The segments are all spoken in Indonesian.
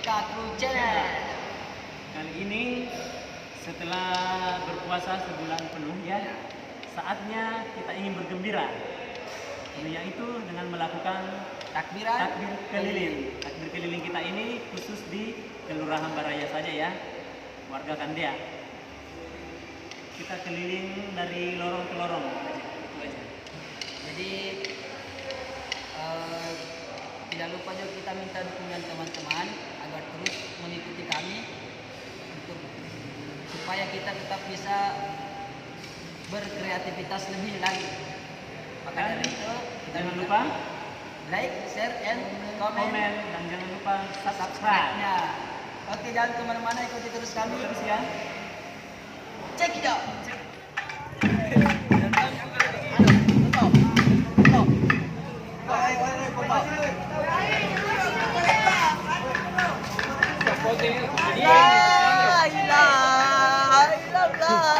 Eka Kru Channel. Kali ini setelah berpuasa sebulan penuh ya, saatnya kita ingin bergembira, yaitu dengan melakukan Takbiran takbir keliling. Takbir keliling kita ini khusus di Kelurahan Baraya saja ya, warga Kandea. Kita keliling dari lorong ke lorong aja, itu aja. Jadi tidak lupa juga kita minta dukungan teman-teman agar terus mengikuti kami untuk supaya kita tetap bisa berkreativitas lebih lagi. Maka dari itu kita Jangan lupa like, share, and comment. dan jangan lupa subscribe. Subscribe-nya. Oke, jangan kemana-mana, ikuti terus kami. Terus ya. Check it out. La ilaha illallah.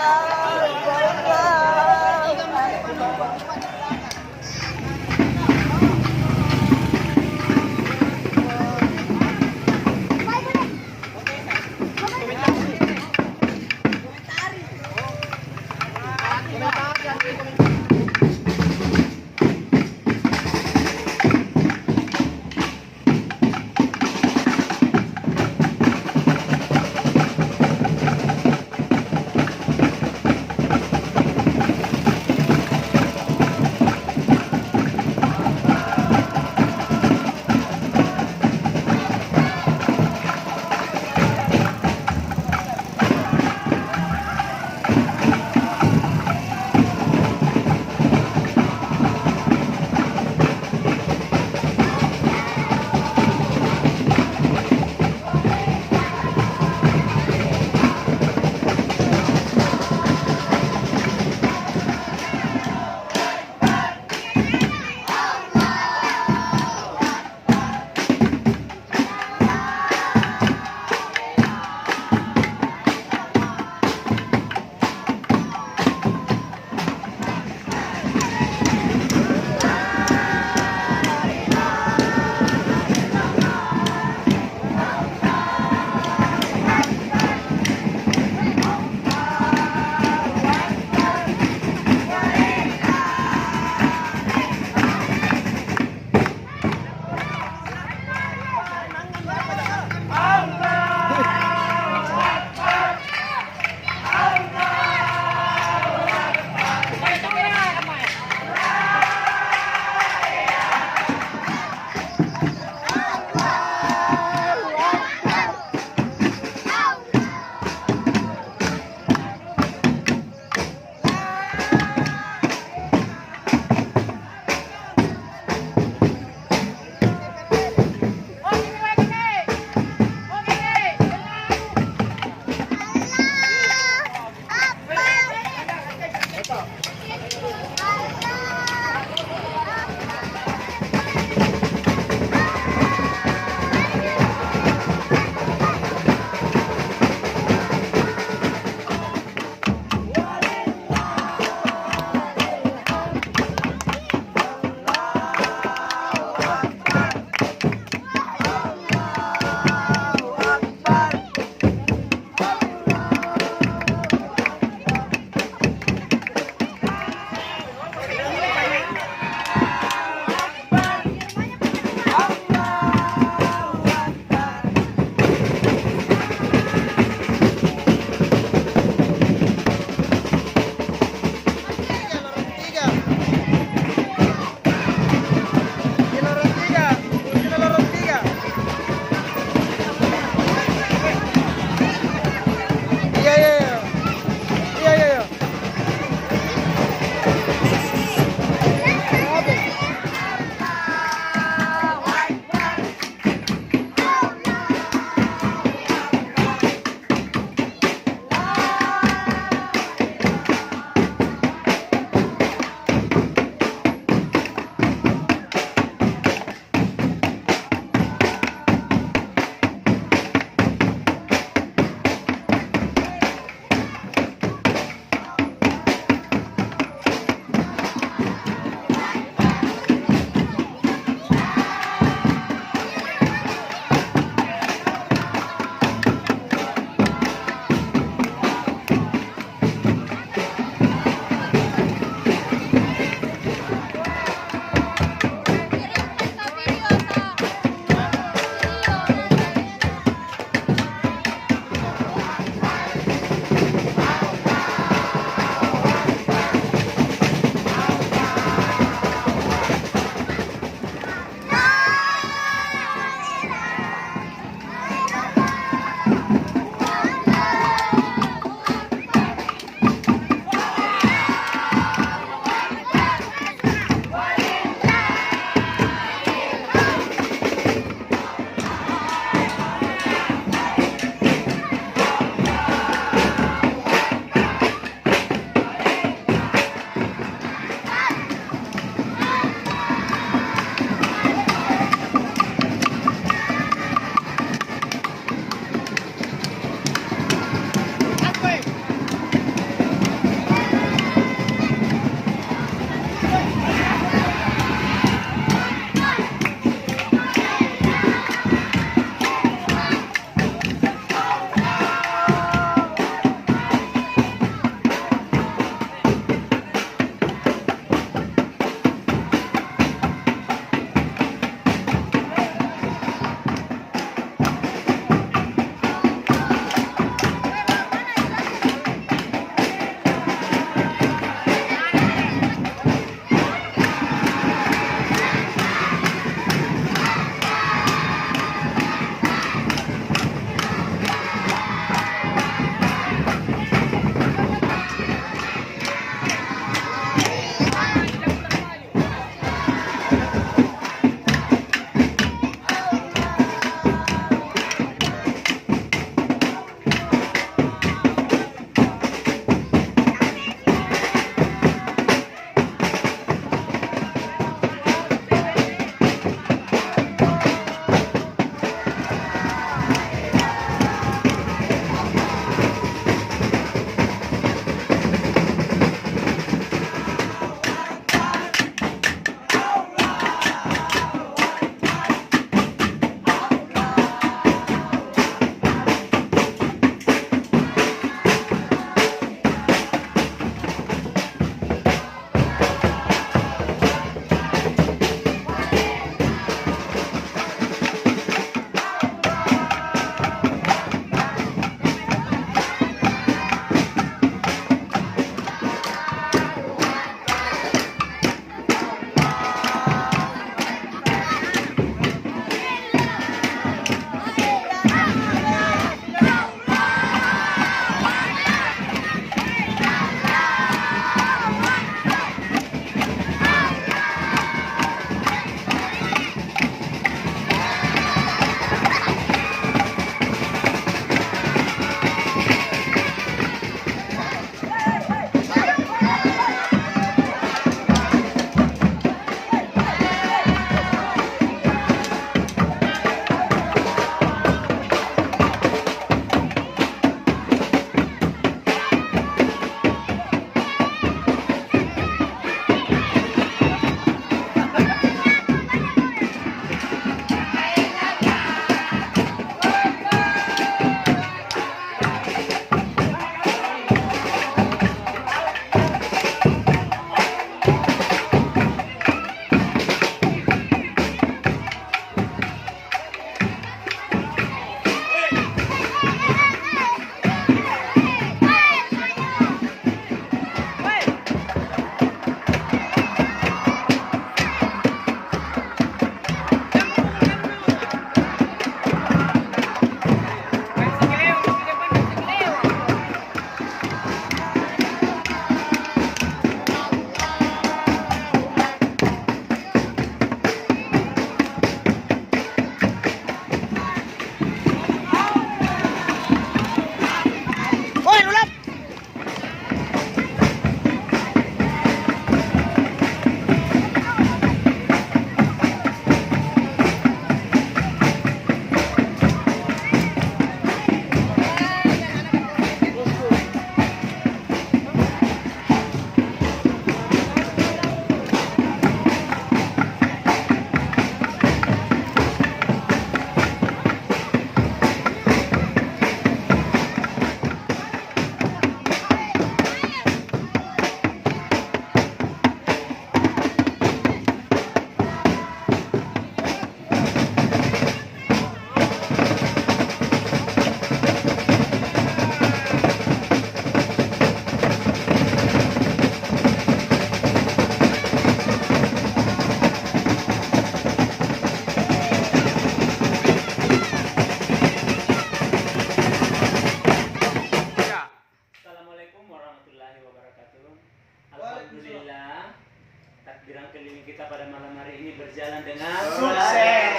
dengan Sukses.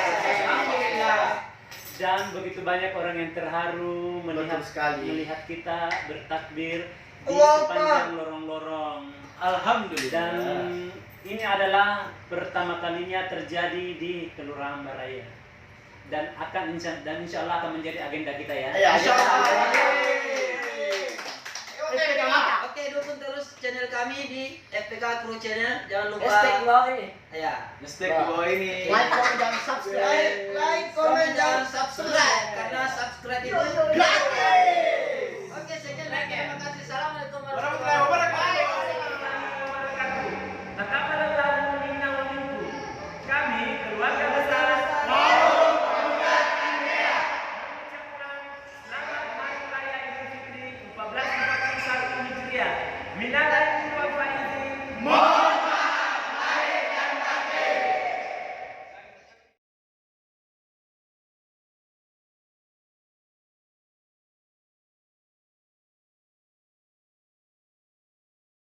Dan begitu banyak orang yang terharu melihat Betul sekali. melihat kita bertakbir di Allah sepanjang lorong-lorong. Alhamdulillah. Dan ini adalah pertama kalinya terjadi di Kelurahan Baraya. Dan insya Allah akan menjadi agenda kita ya. Ya, insyaallah. Oke, dukung terus channel kami di FPK Crew Channel. Jangan lupa. Hashtag bawah ini. Ya. Mesti ke bawah ini. Like, comment, dan subscribe. Like, comment, dan subscribe. Karena subscribe itu gratis.